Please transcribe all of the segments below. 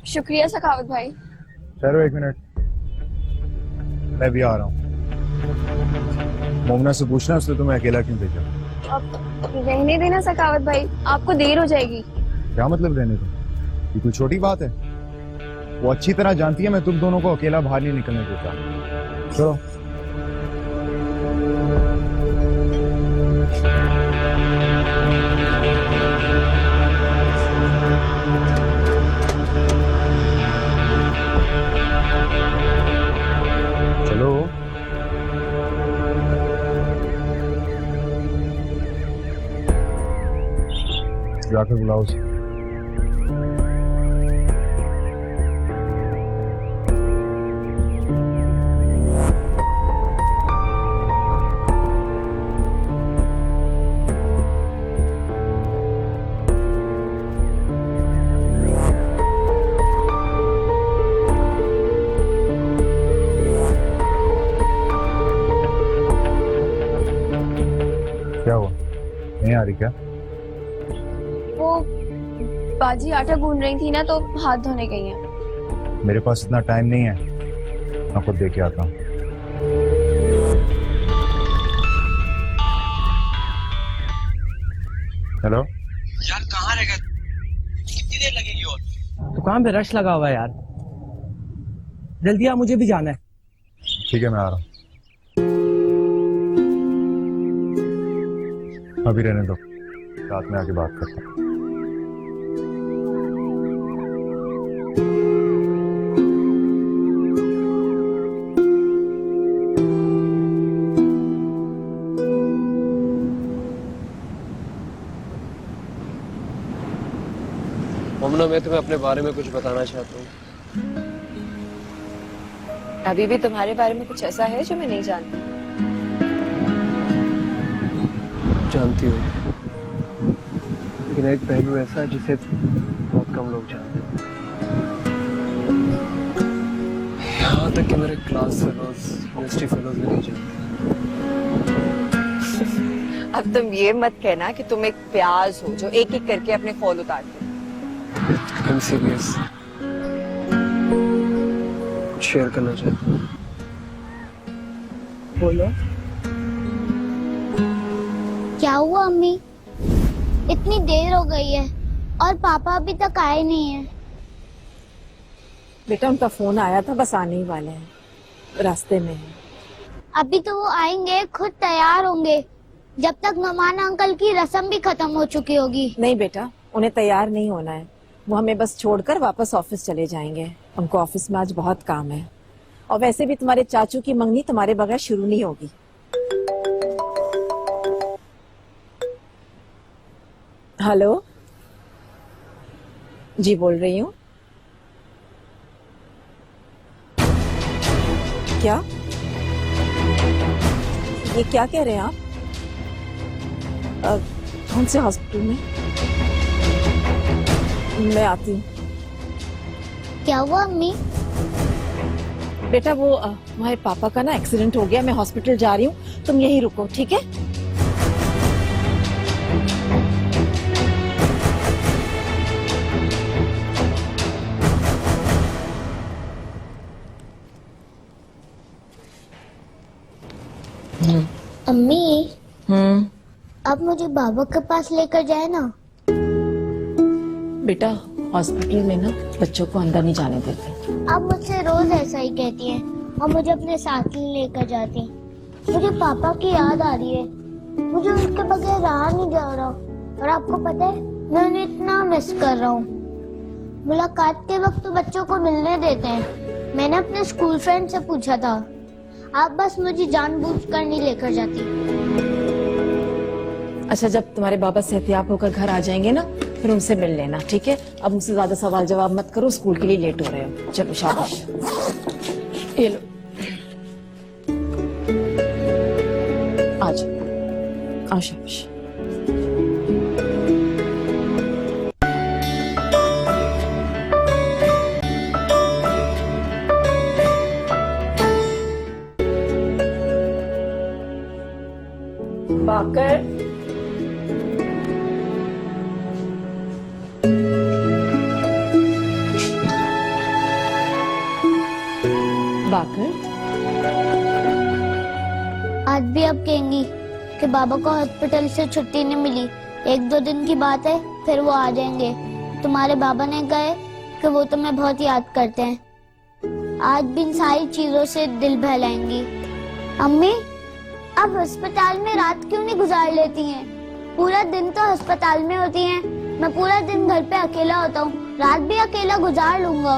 शुक्रिया सखावत भाई। ठहरो 1 मिनट, मैं भी आ रहा हूँ। मोमना से पूछना उसने तुम्हें अकेला क्यों भेजा। अब रहने देना सखावत भाई, आपको देर हो जाएगी। क्या मतलब रहने दो, ये कोई छोटी बात है। वो अच्छी तरह जानती है मैं तुम दोनों को अकेला बाहर नहीं निकलने देता। चलो। चलो। जाकर बुलाओ उसे। क्या हुआ, नहीं आ रही क्या? वो बाजी आटा गूंद रही थी ना, तो हाथ धोने गई हैं। मेरे पास इतना टाइम नहीं है, मैं खुद देके आता हूँ। हेलो यार कहाँ रह गए? कितनी देर लगेगी और? दुकान पे रश लगा हुआ है यार, जल्दी आ, मुझे भी जाना है। ठीक है, मैं आ रहा हूँ। अभी रहने दो, रात में आके बात करते हैं। मोमना, मैं तुम्हें अपने बारे में कुछ बताना चाहता हूँ। अभी भी तुम्हारे बारे में कुछ ऐसा है जो मैं नहीं जानती? जानती हो, लेकिन एक पहलू ऐसा है जिसे बहुत कम लोग जानते हैं। यहाँ तक कि मेरे क्लास फेलोज, यूनिवर्सिटी फेलोज भी नहीं जानते। अब तुम ये मत कहना कि तुम एक प्याज हो जो एक एक करके अपने खोल उतारते हो। I'm serious। कुछ शेयर करना चाहता हूँ। बोलो। क्या हुआ अम्मी? इतनी देर हो गई है और पापा अभी तक आए नहीं हैं। बेटा उनका फोन आया था, बस आने ही वाले हैं, रास्ते में है। अभी तो वो आएंगे, खुद तैयार होंगे, जब तक नमाना अंकल की रस्म भी खत्म हो चुकी होगी। नहीं बेटा, उन्हें तैयार नहीं होना है, वो हमें बस छोड़कर वापस ऑफिस चले जाएंगे। उनको ऑफिस में आज बहुत काम है, और वैसे भी तुम्हारे चाचू की मंगनी तुम्हारे बगैर शुरू नहीं होगी। हेलो जी, बोल रही हूँ। क्या? ये क्या कह रहे हैं आप? कौन से हॉस्पिटल में? मैं आती हूँ। क्या हुआ अम्मी? बेटा वो तुम्हारे पापा का ना एक्सीडेंट हो गया, मैं हॉस्पिटल जा रही हूँ, तुम यहीं रुको, ठीक है? अम्मी, अब मुझे बाबा के पास लेकर जाए ना। बेटा हॉस्पिटल में ना बच्चों को अंदर नहीं जाने देते। आप मुझसे रोज ऐसा ही कहती हैं और मुझे अपने साथ ही लेकर जाती। मुझे पापा की याद आ रही है, मुझे उनके बगैर रहा नहीं जा रहा। और आपको पता है मैं उन्हें इतना मिस कर रहा हूँ। मुलाकात के वक्त तो बच्चों को मिलने देते हैं। मैंने अपने स्कूल फ्रेंड से पूछा था, आप बस मुझे जानबूझकर नहीं लेकर जाती। अच्छा, जब तुम्हारे बाबा सेहतियाब होकर घर आ जाएंगे ना, फिर उनसे मिल लेना, ठीक है? अब मुझसे ज्यादा सवाल जवाब मत करो, स्कूल के लिए लेट हो रहे हो। चलो शाबाश, ये लो, आ जाओ, आओ, शाबाश। बाकर, बाकर, आज भी आप कहेंगी कि बाबा को हॉस्पिटल से छुट्टी नहीं मिली, 1-2 दिन की बात है, फिर वो आ जाएंगे। तुम्हारे बाबा ने कहा कि वो तुम्हें बहुत याद करते हैं। आज भी इन सारी चीजों से दिल बहलाएंगी। अम्मी, आप अस्पताल में रात क्यों नहीं गुजार लेती हैं? पूरा दिन तो अस्पताल में होती हैं, मैं पूरा दिन घर पे अकेला होता हूँ, रात भी अकेला गुजार लूंगा।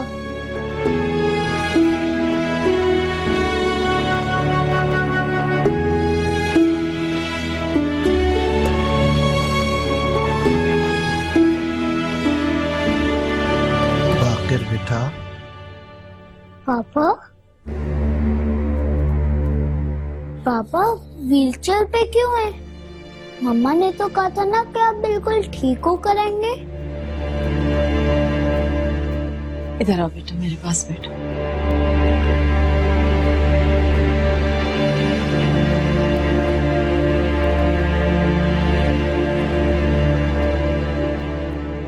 बाकर बेटा, पापा, पापा व्हीलचेयर पे क्यों है? मम्मा ने तो कहा था ना कि आप बिल्कुल ठीक हो करेंगे। इधर आओ बेटा, मेरे पास बैठो।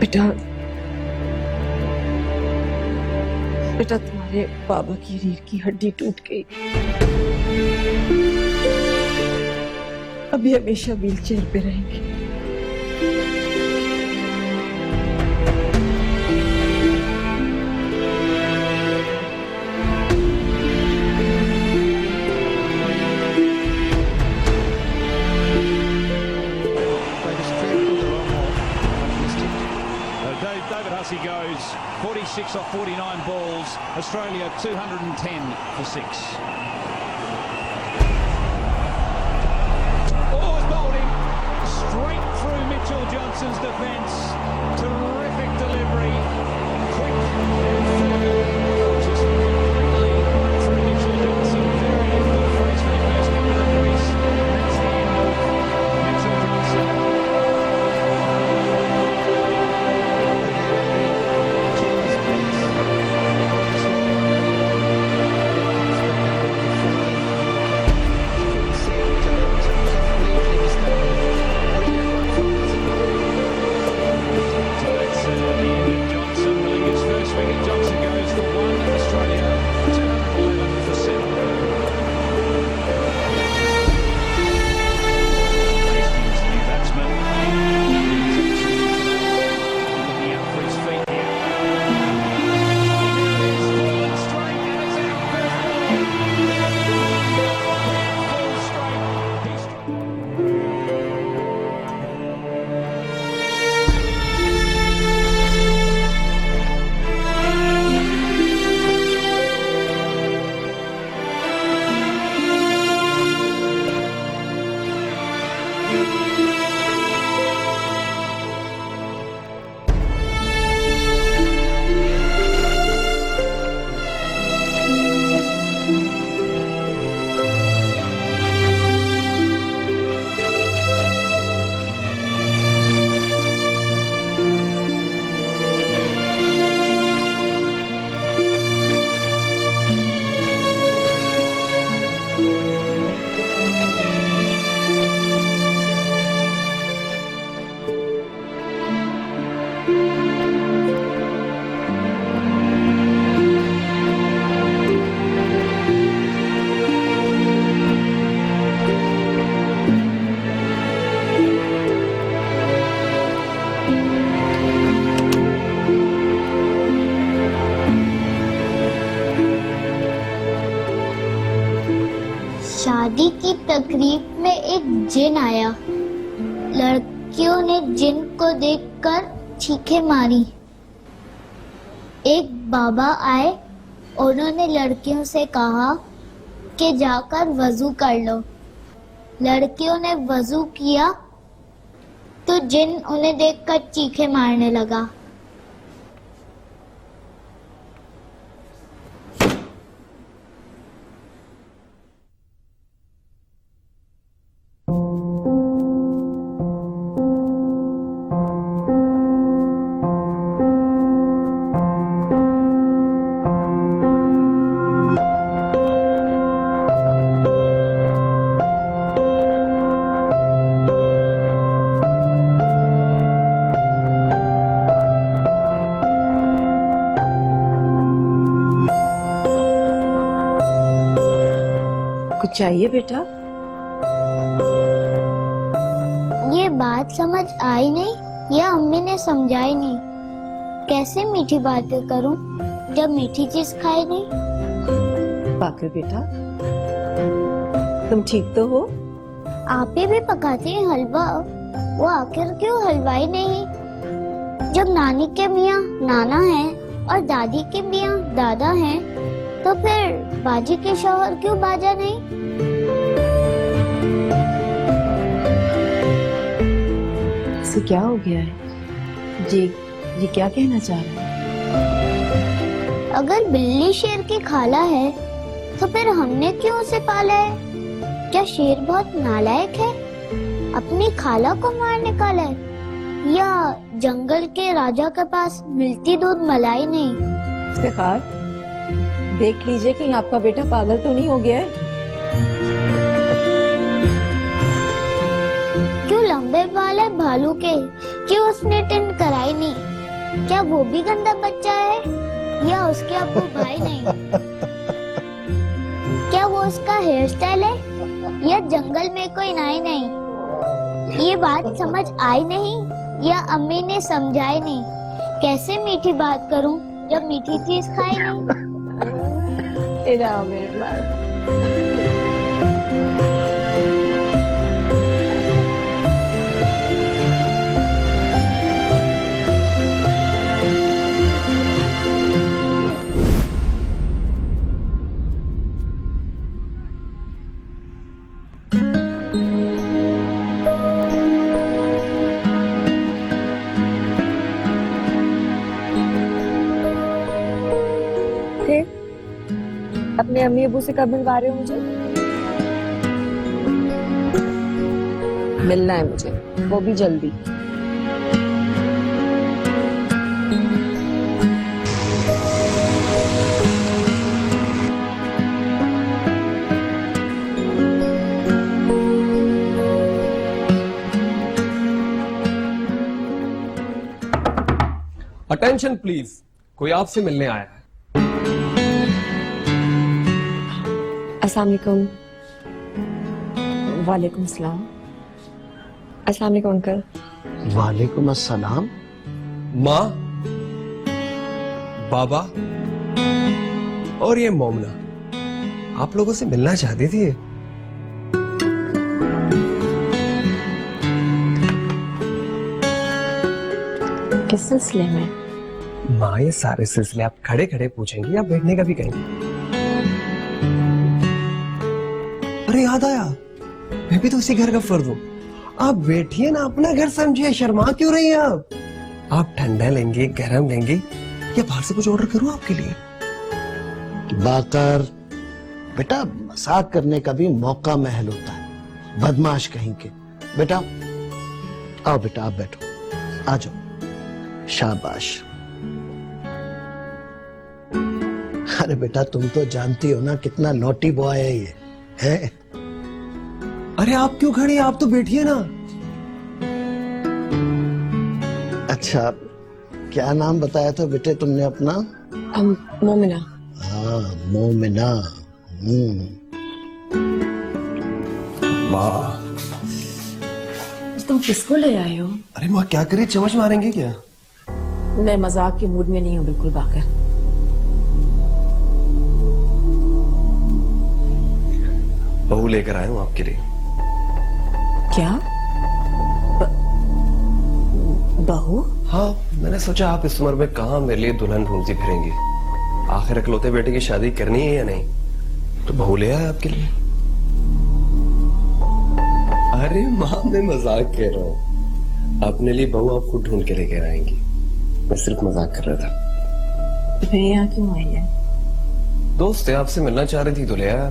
बेटा, बेटा तुम्हारे बाबा की रीढ़ की हड्डी टूट गई, अभी हमेशा व्हीलचेयर पे रहेंगे। David Hussey goes 46 off 49 balls. Australia 210 for 6. Oh, it's bowled him straight through Mitchell Johnson's defence. Terrific delivery, quick and just completely through Mitchell Johnson. Very difficult for his first couple of degrees. That's the end of Mitchell Johnson. शादी की तकरीब में एक जिन आया। लड़कियों ने जिन को देखकर चीखें मारी। एक बाबा आए, उन्होंने लड़कियों से कहा कि जाकर वजू कर लो। लड़कियों ने वजू किया तो जिन उन्हें देखकर चीखें मारने लगा। कुछ चाहिए बेटा? ये बात समझ आई नहीं या अम्मी ने समझाई नहीं। कैसे मीठी बातें करूं जब मीठी चीज खाई नहीं। पाकर बेटा, तुम ठीक तो हो? आप ही भी पकाती हैं हलवा, वो आखिर क्यों हलवाई नहीं? जब नानी के मियाँ नाना हैं और दादी के मियाँ दादा हैं, तो फिर बाजी के शौहर क्यों बाजा नहीं? इसे क्या हो गया है? ये क्या कहना चाह रहा है? अगर बिल्ली शेर की खाला है, तो फिर हमने क्यों उसे पाला है? क्या शेर बहुत नालायक है? अपनी खाला को मार निकाला है? या जंगल के राजा के पास मिलती दूध मलाई नहीं? इफ्तिखार, देख लीजिए कि आपका बेटा पागल तो नहीं हो गया है। क्यों लंबे बाल है भालू के, क्यों उसने टिन कराई नहीं? क्या वो भी गंदा बच्चा है या उसके अब्बू भाई नहीं? क्या वो उसका हेयर स्टाइल है या जंगल में कोई नाई नहीं? ये बात समझ आई नहीं या अम्मी ने समझाई नहीं। कैसे मीठी बात करूं जब मीठी चीज खाई नहीं? मेरे बाल। अपने अम्मी अबू से कब मिलवा रहे हो मुझे? मिलना है मुझे, वो भी जल्दी। अटेंशन प्लीज, कोई आपसे मिलने आया है। अस्सलाम वालेकुम। वालेकुम सलाम। अस्सलाम वालेकुम अंकल। वालेकुम अस्सलाम। माँ, बाबा और ये मोमना आप लोगों से मिलना चाहती थी। किस सिलसिले में? माँ, ये सारे सिलसिले आप खड़े खड़े पूछेंगी या बैठने का भी कहेंगी? अरे याद आया, मैं भी तो उसी घर का फर्द हूँ। आप बैठिए ना, अपना घर समझिए, शर्मा क्यों रही हैं आप? आप ठंडा लेंगे, गरम लेंगे या बाहर से कुछ ऑर्डर करूँ आपके लिए? बाकर बेटा, मजाक करने का भी मौका महल होता है। बदमाश कहीं के। बेटा आओ, बेटा आप बैठो, आ जाओ। शाबाश। अरे बेटा, तुम तो जानती हो ना कितना नोटी बॉय है ये, है? अरे आप क्यों खड़ी, आप तो बैठिए ना। अच्छा, क्या नाम बताया था बेटे तुमने अपना? मोमिना। हाँ, मोमिना। वाह, तुम किसको ले आए हो? अरे माँ क्या करे, चमच मारेंगे क्या? मैं मजाक के मूड में नहीं हूँ बिल्कुल बाकर। बहू लेकर आया हूँ आपके लिए। क्या? बहू? हाँ, मैंने सोचा आप इस उम्र में कहाँ मेरे लिए दुल्हन ढूंढती फिरेंगी। आखिर इकलौते बेटे की शादी करनी है या नहीं, तो बहू ले आया आपके लिए। अरे माँ, मैं मजाक कर रहा हूँ। अपने लिए बहू आप खुद ढूंढ के लेकर आएंगी, मैं सिर्फ मजाक कर रहा था। तो फिर यहाँ क्यों आई है? दोस्त है, आपसे मिलना चाह रही थी तो ले आया।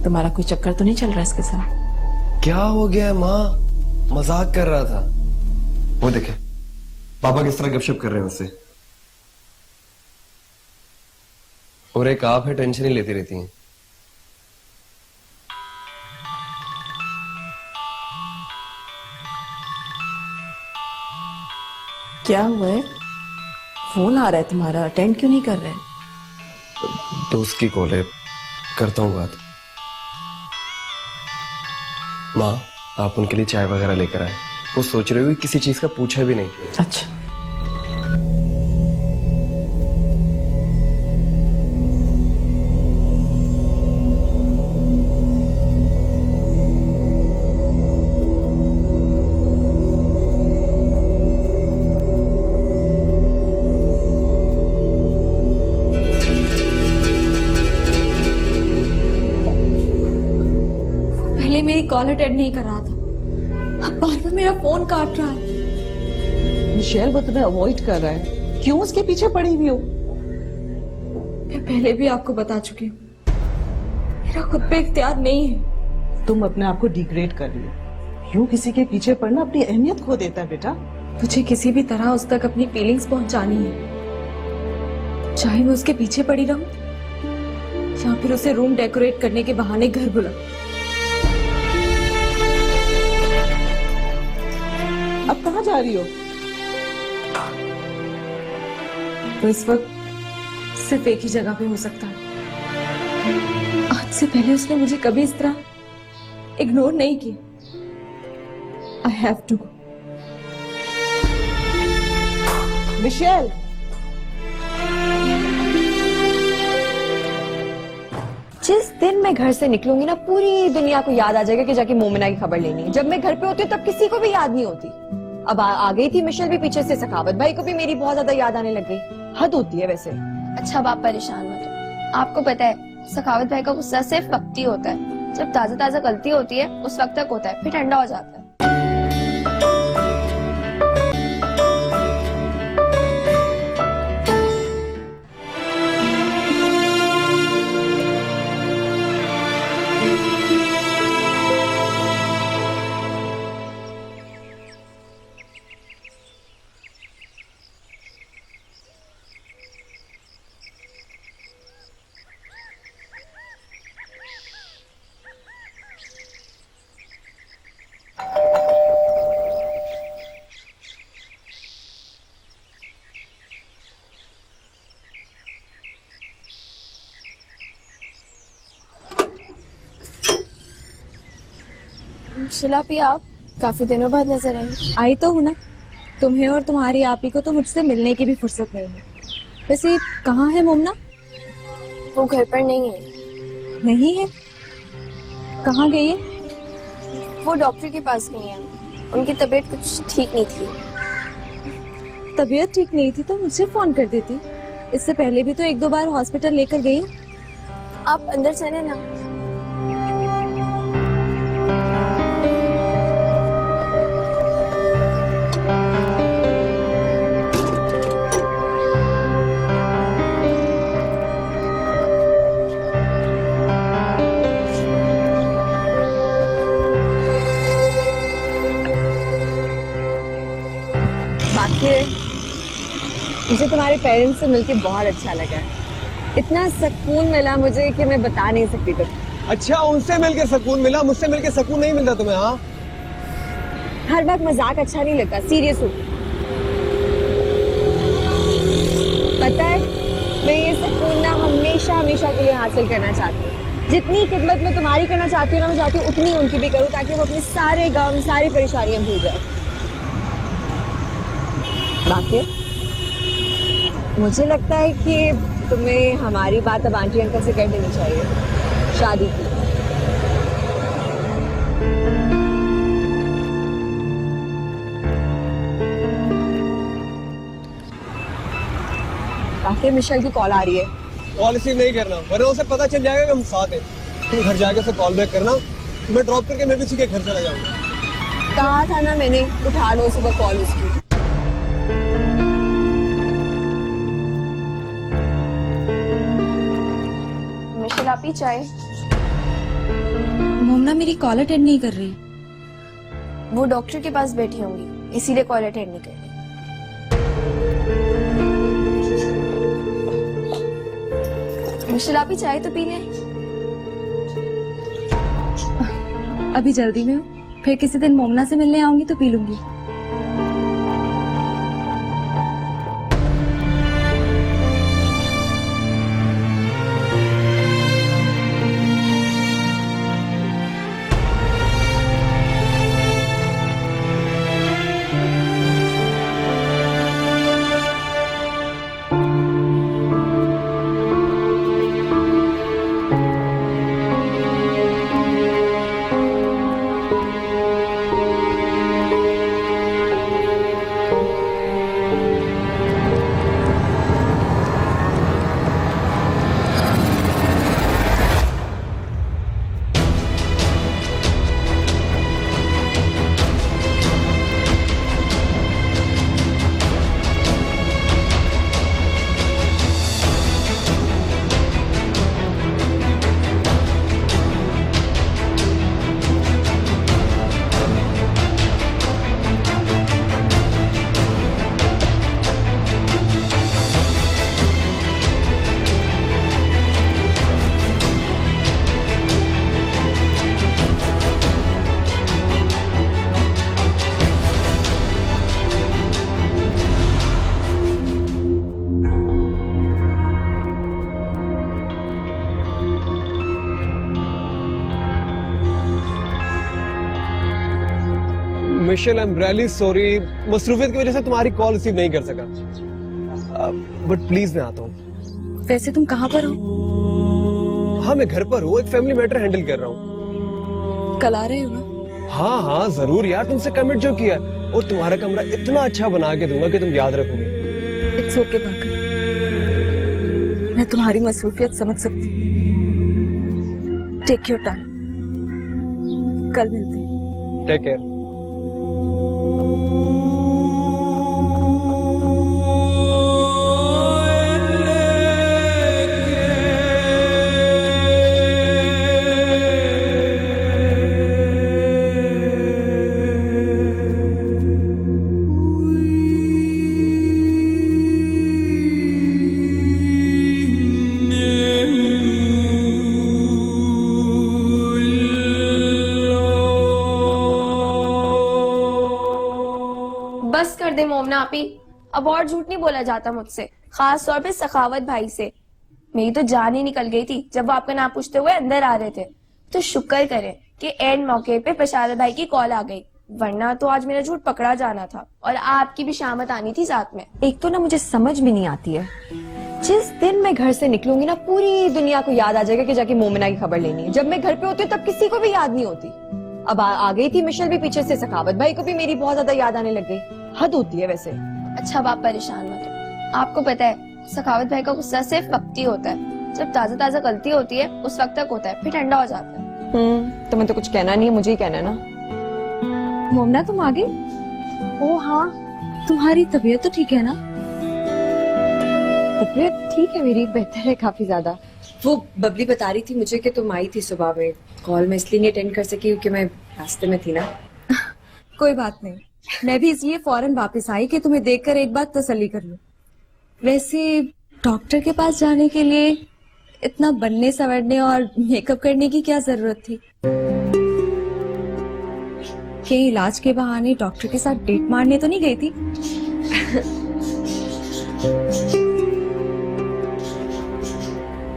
तुम्हारा कोई चक्कर तो नहीं चल रहा इसके साथ? क्या हो गया है माँ, मजाक कर रहा था। वो देखे पापा किस तरह गपशप कर रहे हैं उससे। और एक आप है, टेंशन ही लेती रहती हैं। क्या हुआ है? फोन आ रहा है तुम्हारा, अटेंड क्यों नहीं कर रहे? दोस्त की कॉल है, करता हूँ बात। माँ, आप उनके लिए चाय वगैरह लेकर आए। वो सोच रहे हो किसी चीज का पूछा भी नहीं। अच्छा। पहले मेरी कॉल अटेंड नहीं कर रहा था, अब बार बार मेरा फोन काट रहा है। मिशेल वो तुम्हें अवॉइड कर रहा है, क्यों उसके पीछे पड़ी हुई हो? मैं पहले भी आपको बता चुकी हूँ, मेरा खुद पे इख्तियार नहीं है। तुम अपने आप को डिग्रेड कर रही हो। क्यों किसी के पीछे पड़ना अपनी अहमियत खो देता है बेटा। मुझे किसी भी तरह उस तक अपनी फीलिंग्स पहुंचानी है, चाहे मैं उसके पीछे पड़ी रहूं या फिर उसे रूम डेकोरेट करने के बहाने घर बुला। अब कहाँ जा रही हो? तो इस वक्त सिर्फ एक ही जगह पे हो सकता है। आज से पहले उसने मुझे कभी इस तरह इग्नोर नहीं किया। I have to go. Michelle, जिस दिन मैं घर से निकलूंगी ना, पूरी दुनिया को याद आ जाएगा कि जाके मोमिना की खबर लेनी है। जब मैं घर पे होती हूँ तब किसी को भी याद नहीं होती। अब आ गई थी मिशेल भी पीछे से, सखावत भाई को भी मेरी बहुत ज्यादा याद आने लग गई। हद होती है वैसे। अच्छा अब आप परेशान मत हो, आपको पता है सखावत भाई का गुस्सा सिर्फ वक्ती होता है। जब ताजा ताजा गलती होती है उस वक्त तक होता है, फिर ठंडा हो जाता है। शिलापी, आप काफी दिनों बाद नजर आई तो हूँ ना। तुम्हें और तुम्हारी आपी को तो मुझसे मिलने की भी फुर्सत नहीं है। वैसे कहाँ है मोमना? वो घर पर नहीं है। नहीं है? कहाँ गई है? वो डॉक्टर के पास गई है, उनकी तबीयत कुछ ठीक नहीं थी। तबीयत ठीक नहीं थी तो मुझसे फोन कर देती। इससे पहले भी तो 1-2 बार हॉस्पिटल लेकर गई। आप अंदर चले ना। मुझे तुम्हारे पेरेंट्स से मिलके बहुत अच्छा लगा। इतना सुकून मिला मुझे कि मैं बता नहीं सकती तुम। अच्छा, उनसे मिलके सुकून मिला, मुझसे मिलके सुकून नहीं मिलता तुम्हें? हाँ, हर वक्त मजाक अच्छा नहीं लगता, सीरियस हो। पता है मैं ये सुकून ना हमेशा हमेशा के लिए हासिल करना चाहती हूँ। जितनी खिदमत मैं तुम्हारी करना चाहती हूँ ना, मैं चाहती हूँ उतनी उनकी भी करूँ, ताकि वो अपने सारे गम सारी परेशानियां भूल जाए। बाकी मुझे लगता है कि तुम्हें हमारी बात अब आंटी अंकल से कर देनी चाहिए, शादी की। बाकी मिशेल की कॉल आ रही है। कॉल रिसीव नहीं करना, वरना उसे पता चल जाएगा कि हम साथ हैं। तुम घर जाके उसे कॉल बैक करना, मैं ड्रॉप करके मैं भी उसी के घर चला जाऊंगा। कहा था ना मैंने, उठा लो सुबह कॉल उसकी। मिशेल आप ही चाय। मोमना मेरी कॉल अटेंड नहीं कर रही। वो डॉक्टर के पास बैठी होंगी, इसीलिए कॉल अटेंड नहीं कर रही। मिशेल आप ही चाय तो पी ले। अभी जल्दी में हूँ, फिर किसी दिन मोमना से मिलने आऊंगी तो पी लूंगी। Michelle, I am really sorry, मसरूफियत की वजह से तुम्हारी कॉल रिसीव नहीं कर सका, बट प्लीज मैं आता हूँ। वैसे तुम कहाँ पर हो? हाँ मैं घर पर हूँ, एक फैमिली मैटर हैंडल कर रहा हूँ। कल आ रहे हो ना? हाँ हाँ जरूर यार, तुमसे कमिट जो किया, और तुम्हारा कमरा इतना अच्छा बना के दूंगा कि तुम याद रखोगे। इट्स ओके पागल, मैं तुम्हारी मसरूफियत समझ सकती हूँ। टेक योर टाइम, कल मिलते हैं। Take care. बस कर दे मोमना आपी, अब और झूठ नहीं बोला जाता मुझसे, खास तौर पे सखावत भाई से। मेरी तो जान ही निकल गई थी जब वो आपका नाम पूछते हुए अंदर आ रहे थे। तो शुक्र करें कि एंड मौके पे बशारत भाई की कॉल आ गई, वरना तो आज मेरा झूठ पकड़ा जाना था और आपकी भी शामत आनी थी साथ में। एक तो ना मुझे समझ में नहीं आती है, जिस दिन मैं घर से निकलूंगी ना पूरी दुनिया को याद आ जाएगा कि जाके मोमिना की खबर लेनी है। जब मैं घर पे होती हूँ तब किसी को भी याद नहीं होती। अब आ गई थी मिशेल भी पीछे से, सखावत भाई को भी मेरी बहुत ज्यादा याद आने लग गई। हद होती है वैसे। अच्छा अब आप परेशान मत हो, आपको पता है सखावत भाई का गुस्सा सिर्फ वक्ती होता है, जब ताजा ताजा गलती होती है उस वक्त तक होता है, फिर ठंडा हो जाता है। तुम्हें तो कुछ कहना नहीं है, मुझे ही कहना है ना। मोमना तुम आ गई? ओ हाँ, तुम्हारी तबीयत तो ठीक है ना? तबीयत ठीक है मेरी, बेहतर है काफी ज्यादा। वो बबली बता रही थी मुझे कि तुम आई थी सुबह में, कॉल में इसलिए नहीं अटेंड कर सकी क्योंकि मैं रास्ते में थी ना। कोई बात नहीं, मैं भी इसलिए फौरन वापस आई कि तुम्हें देखकर एक बात तसल्ली कर लूं। वैसे डॉक्टर के पास जाने के लिए इतना बनने संवरने और मेकअप करने की क्या जरूरत थी? कि इलाज के बहाने डॉक्टर के साथ डेट मारने तो नहीं गई थी?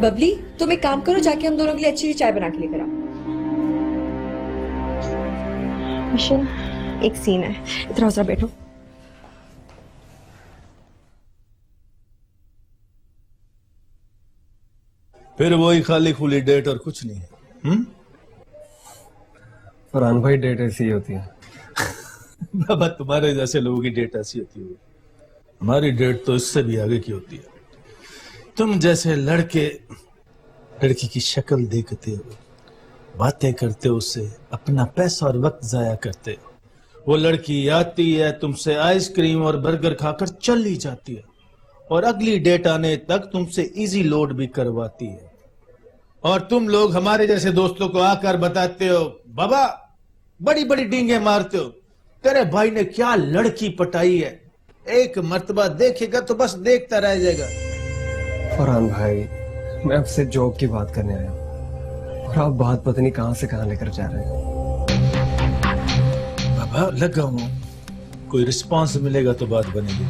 बबली तुम एक काम करो, जाके हम दोनों के लिए अच्छी चाय बना के लेकर आओ। मिशेल एक सीन है, इतना जरा बैठो। फिर वही खाली खुली डेट और कुछ नहीं। फरहान भाई डेट ऐसी ही होती है। बाबा तुम्हारे जैसे लोगों की डेट ऐसी होती है, हमारी डेट तो इससे भी आगे की होती है। तुम जैसे लड़के लड़की की शक्ल देखते हो, बातें करते हो, उससे अपना पैसा और वक्त जाया करते हो। वो लड़की आती है तुमसे आइसक्रीम और बर्गर खाकर चली जाती है और अगली डेट आने तक तुमसे इजी लोड भी करवाती है। और तुम लोग हमारे जैसे दोस्तों को आकर बताते हो, बाबा बड़ी बड़ी डींगे मारते हो, तेरे भाई ने क्या लड़की पटाई है, एक मर्तबा देखेगा तो बस देखता रह जाएगा। फरहान भाई मैं आपसे जॉब की बात करने आया हूं और आप बात पता नहीं कहां से कहां लेकर जा रहे हैं। बाबा लगा हूं, कोई रिस्पांस मिलेगा तो बात बनेगी।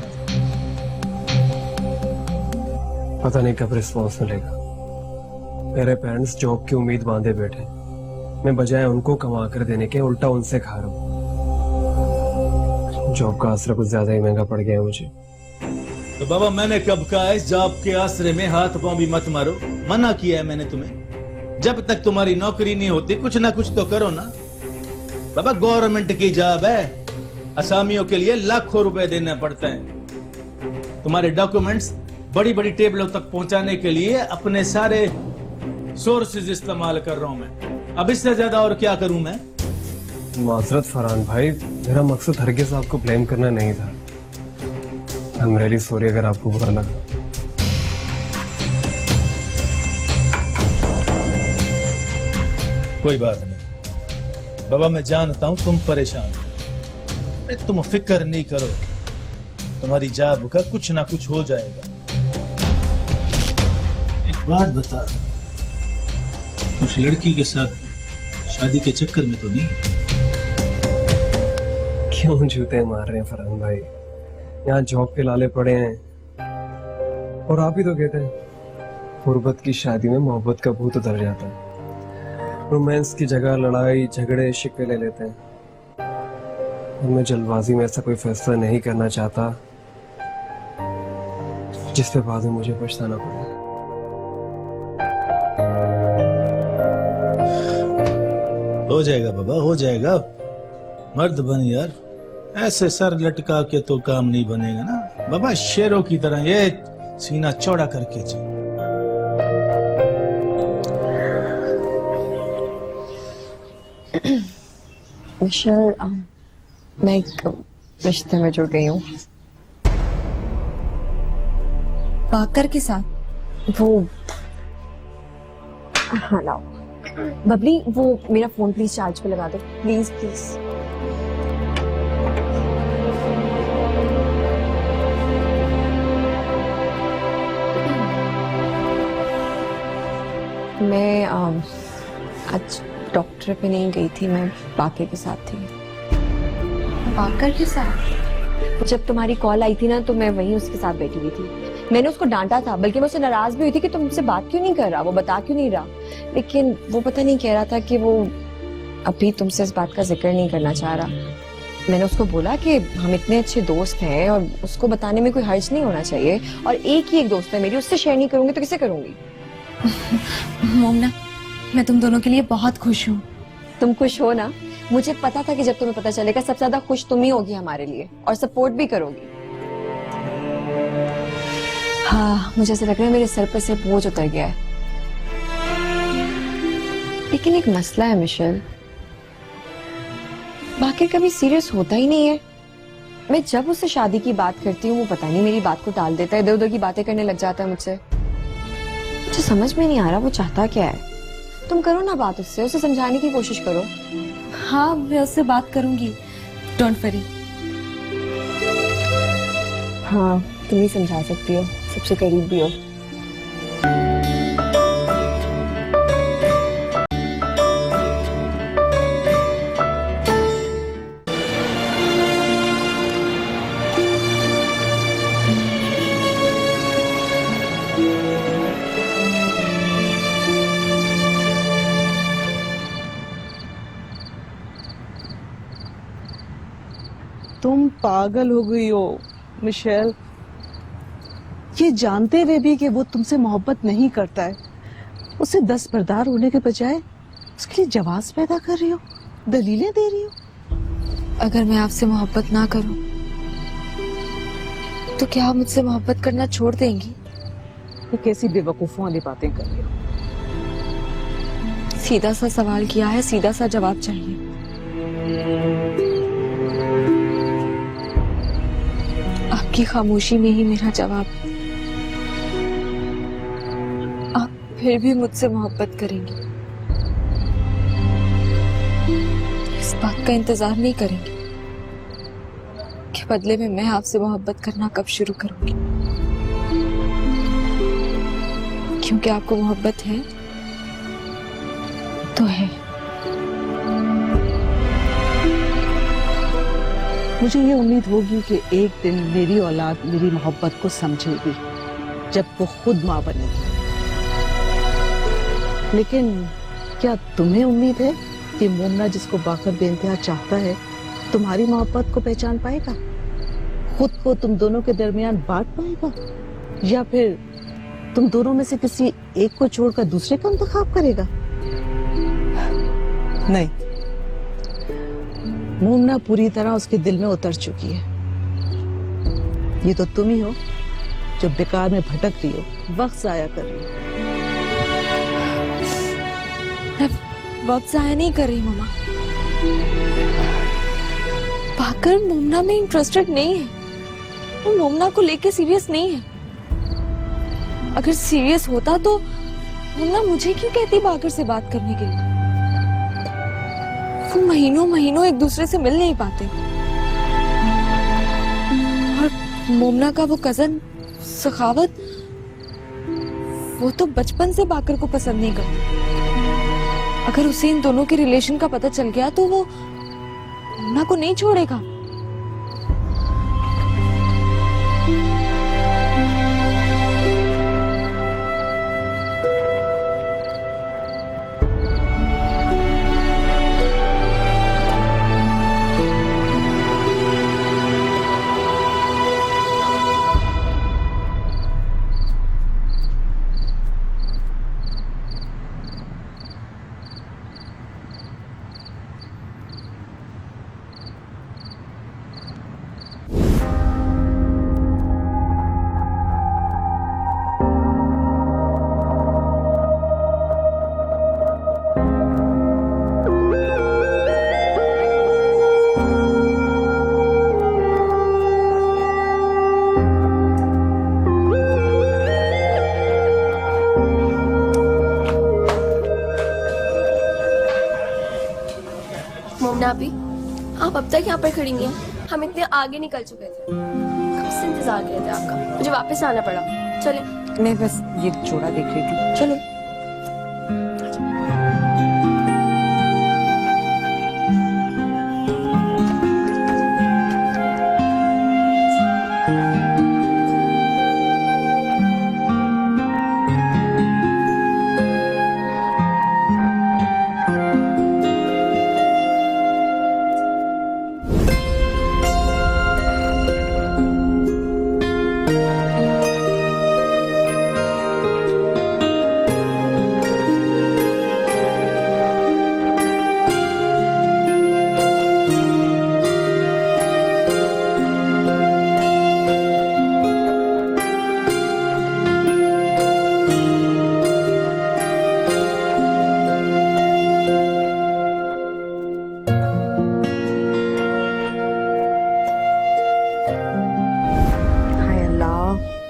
पता नहीं कब रिस्पांस मिलेगा। मेरे पेरेंट्स जॉब की उम्मीद बांधे बैठे, मैं बजाय उनको कमा कर देने के उल्टा उनसे खा रहा हूँ। जॉब का आसरा कुछ ज्यादा ही महंगा पड़ गया है मुझे। तो बाबा मैंने कब कहा इस जॉब के आसरे में हाथ पांव भी मत मारो, मना किया है मैंने तुम्हें। जब तक तुम्हारी नौकरी नहीं होती कुछ ना कुछ तो करो ना। बाबा गवर्नमेंट की जॉब है, असामियों के लिए लाखों रुपए देने पड़ते हैं। तुम्हारे डॉक्यूमेंट्स बड़ी बड़ी टेबलों तक पहुंचाने के लिए अपने सारे सोर्सेज इस्तेमाल कर रहा हूं मैं। अब इससे ज्यादा और क्या करूं मैं? माजरत फरहान भाई, मेरा मकसद हरगिज आपको ब्लेम करना नहीं था। आई एम रियली सॉरी अगर आपको बुरा लगा। कोई बात नहीं बाबा, मैं जानता हूं तुम परेशान हो, तुम फिक्र नहीं करो, तुम्हारी जॉब का कुछ ना कुछ हो जाएगा। एक बात बता, उस लड़की के साथ शादी के चक्कर में तो नहीं? क्यों जूते मार रहे हैं फरहान भाई? यहाँ जॉब के लाले पड़े हैं और आप ही तो कहते हैं गुर्बत की शादी में मोहब्बत का भूत उतर जाता है। रोमांस की जगह लड़ाई झगड़े शिकवे ले लेते हैं। और मैं जल्दबाजी में ऐसा कोई फैसला नहीं करना चाहता जिस पे बाद में मुझे पछताना पड़े। हो जाएगा बाबा, हो जाएगा। मर्द बन यार, ऐसे सर लटका के तो काम नहीं बनेगा ना बाबा। शेरों की तरह ये सीना चौड़ा करके चल। मिशेल, मैं एक रिश्ते में जुड़ गई हूँ। बाकर के साथ? वो हाँ लाओ। बबली, वो मेरा फोन प्लीज चार्ज पे लगा दो, प्लीज प्लीज। मैं आज डॉक्टर पे नहीं गई थी, मैं बाकर के साथ थी। बाकर के साथ? जब तुम्हारी कॉल आई थी ना तो मैं वहीं उसके साथ बैठी हुई थी। मैंने उसको डांटा था, बल्कि मैं उससे नाराज भी हुई थी कि तुम मुझसे बात क्यों नहीं कर रहा, वो बता क्यों नहीं रहा। लेकिन वो पता नहीं कह रहा था कि वो अभी तुमसे इस बात का जिक्र नहीं करना चाह रहा। मैंने उसको बोला कि हम इतने अच्छे दोस्त हैं और उसको बताने में कोई हर्ज नहीं होना चाहिए, और एक ही एक दोस्त है मेरी, उससे शेयर नहीं करूंगी तो किसे करूंगी। मोमना, मैं तुम दोनों के लिए बहुत खुश हूँ। तुम खुश हो ना? मुझे पता था कि जब तुम्हें पता चलेगा सबसे ज्यादा खुश तुम ही होगी हमारे लिए, और सपोर्ट भी करोगी। हाँ, मुझे ऐसा लग रहा है मेरे सर पर से बोझ उतर गया है। लेकिन एक मसला है मिशेल, बाकी कभी सीरियस होता ही नहीं है। मैं जब उससे शादी की बात करती हूँ वो पता नहीं मेरी बात को टाल देता है, इधर उधर की बातें करने लग जाता है मुझसे। मुझे समझ में नहीं आ रहा वो चाहता क्या है। तुम करो ना बात उससे, उसे समझाने की कोशिश करो। हाँ, मैं उससे बात करूंगी, डोंट वरी। हाँ, तुम ही समझा सकती हो, सबसे करीब भी हो। तुम पागल हो गई हो मिशेल, ये जानते हुए भी कि वो तुमसे मोहब्बत नहीं करता है, उसे दस्तबरदार होने के बजाय उसके लिए जवाब पैदा कर रही हो, दलीलें दे रही हो। अगर मैं आपसे मोहब्बत ना करूं तो क्या आप मुझसे मोहब्बत करना छोड़ देंगी? ये कैसी बेवकूफों वाली बातें कर रही हो। सीधा सा सवाल किया है, सीधा सा जवाब चाहिए। आपकी खामोशी में ही मेरा जवाब। आप फिर भी मुझसे मोहब्बत करेंगी, इस बात का इंतजार नहीं करेंगी कि बदले में मैं आपसे मोहब्बत करना कब शुरू करूंगी? क्योंकि आपको मोहब्बत है तो है। मुझे ये उम्मीद होगी कि एक दिन मेरी औलाद मेरी मोहब्बत को समझेगी जब वो खुद माँ बनेगी। लेकिन क्या तुम्हें उम्मीद है कि मोमना जिसको बाकर बेइंतहा चाहता है तुम्हारी मोहब्बत को पहचान पाएगा, खुद को तुम दोनों के दरमियान बांट पाएगा, या फिर तुम दोनों में से किसी एक को छोड़कर दूसरे का इंतखाब करेगा? नहीं, मोमना पूरी तरह उसके दिल में उतर चुकी है। ये तो तुम ही हो जो बेकार में भटक रही हो, वक्त जाया कर रही हो। मैं वक्त जाया नहीं कर रही मामा। बाकर मोमना में इंटरेस्टेड नहीं है, वो मोमना को लेके सीरियस नहीं है। अगर सीरियस होता तो मोमना मुझे क्यों कहती बाकर से बात करने के लिए? वो महीनों महीनों एक दूसरे से मिल नहीं पाते। और मोमना का वो कजन सखावत, वो तो बचपन से बाकर को पसंद नहीं करता। अगर उसे इन दोनों के रिलेशन का पता चल गया तो वो मोमना को नहीं छोड़ेगा। मोमना अभी आप अब तक यहाँ पर खड़ी हैं? हम इतने आगे निकल चुके थे, कब से इंतजार कर रहे थे आपका। मुझे वापस आना पड़ा। चले। मैं बस ये जोड़ा देख रही थी। चलो।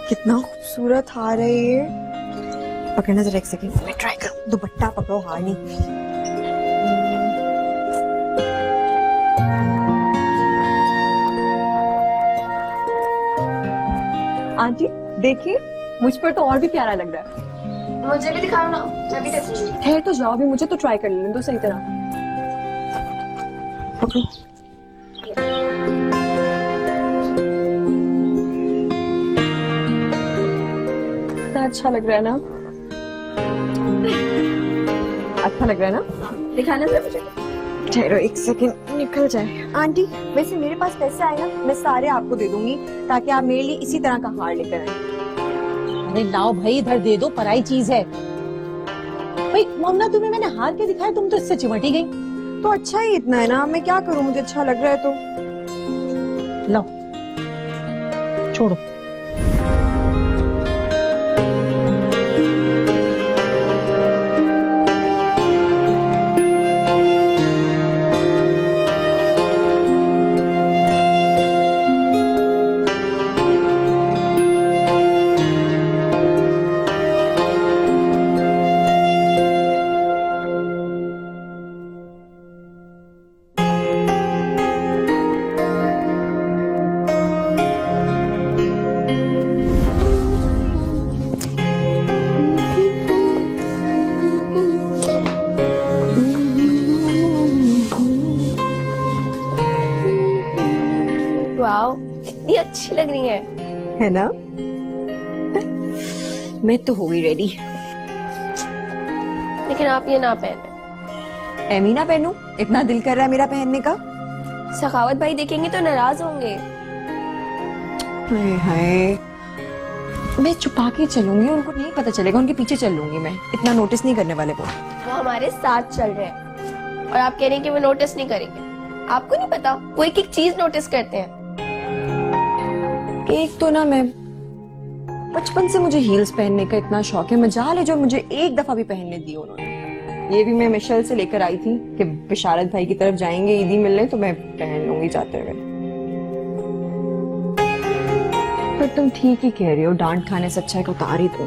कितना खूबसूरत हार है ये। पकड़ना जरा एक सेकंड, मैं ट्राई करूं। दुपट्टा पकड़ो, हार नहीं। आंटी देखिए, मुझ पर तो और भी प्यारा लग रहा है। मुझे भी दिखाओ ना, मैं भी देखूंगी। ठहर तो जाओ, भी मुझे तो ट्राई कर लेने दो सही तरह। पकड़ो। अच्छा लग रहा है ना? अच्छा लग रहा है ना? दिखाना जरा मुझे। ठहरो एक सेकंड, निकल जाए। आंटी वैसे मेरे पास पैसे आए ना, मैं सारे आपको दे दूंगी ताकि आप मेरे लिए इसी तरह का हार लेकर आए। अरे लाओ भाई, इधर दे दो, पराई चीज है। भाई मोमना, तुम्हें मैंने हार के दिखाया, तुम तो इससे चिमटी गई। तो अच्छा ही इतना है ना, मैं क्या करूं, मुझे अच्छा लग रहा है तो। लो छोड़ो। वाओ, इतनी अच्छी लग रही है ना? मैं तो हो गई रेडी। लेकिन आप ये ना पहने। एमी ना पहनूं? इतना दिल कर रहा है मेरा पहनने का। सखावत भाई देखेंगे तो नाराज होंगे। हाय हाय, मैं छुपा के चलूंगी, उनको नहीं पता चलेगा, उनके पीछे चल लूंगी मैं, इतना नोटिस नहीं करने वाले वो हमारे साथ चल रहे हैं और आप कह रहे हैं कि वो नोटिस नहीं करेंगे। आपको नहीं पता, वो एक एक चीज नोटिस करते हैं। एक तो ना, मैं बचपन से मुझे हील्स पहनने का इतना शौक है, मजाल है जो मुझे एक दफा भी पहनने दी उन्होंने। ये भी मैं मिशेल से लेकर आई थी कि बिशारत भाई की तरफ जाएंगे ईदी मिलने तो मैं पहन लूंगी जाते हुए। पर तुम ठीक ही कह रही हो, डांट खाने से अच्छा है कि उतार ही दो।